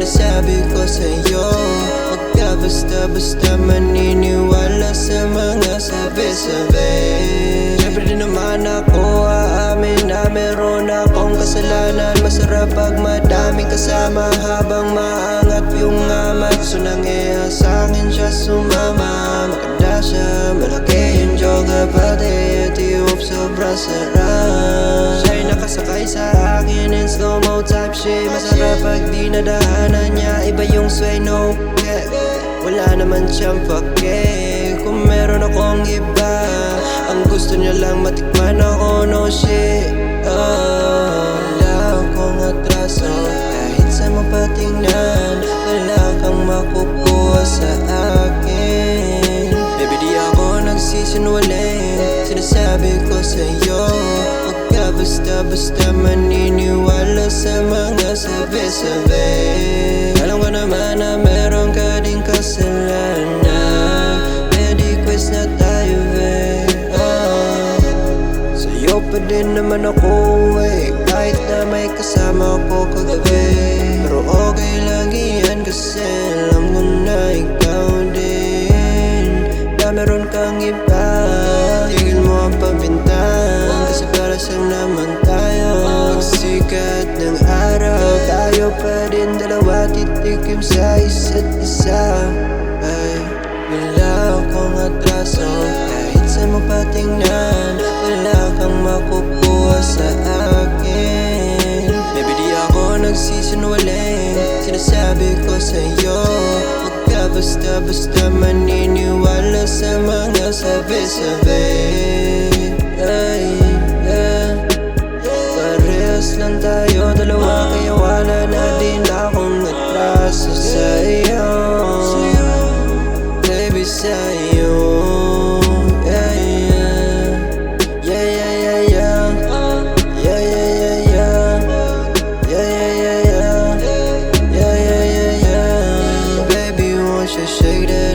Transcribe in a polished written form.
sinasabi ko sa'yo, huwag ka basta-basta maniniwala sa mga sabi-sabi. Siyempre din naman ako aamin na meron akong kasalanan. Masarap pag madaming kasama habang maangat yung amat. So nangyaya sa'kin siya sumama, maganda siya, malaki yung joga, pati itiup, sobra sarap. Siya'y nakasakay sa akin in slow-mo type shit. Masarap pag dinadaanan niya, iba yung sway, no yeah. Wala naman siyang pake kung meron akong iba. Ang gusto niya lang matikman ako, no shit. Wala akong atraso, kahit saan mo patingnan, wala kang makukuha sa akin. Baby, di ako nagsisinungaling, sinasabi ko sa'yo, huwag ka basta-basta maniniwala sa mga sabi-sabi. Alam ko naman na meron ka ding kasalanan, pwede quest na tayo, babe. Sa'yo pa din naman ako kahit na may kasama ako kagabi. Pero okay lang yan kasi alam ko na ikaw din, na meron kang iba. Tigil mo ang pabintang, kasi para saan naman tayo. Pagsikat ng araw, tayo pa din dalawa titikim sa isa't isa. Ay, wala akong atraso, kahit saan mo patingnan, wala kang makukuha sa akin. Baby, di ako nagsisinungaling, sinasabi ko sa'yo, huwag ka basta-basta maniniwala sa mga sabi-sabi. Ay, yeah. Parehas lang tayo dalawa, kaya wala na din akong atraso sa'yo. Baby, sa'yo. Yeah, yeah. Yeah, yeah, yeah, yeah. Yeah, yeah, yeah, yeah. Yeah, yeah, yeah, yeah. Yeah, yeah, yeah, yeah. Baby, won't you shake that?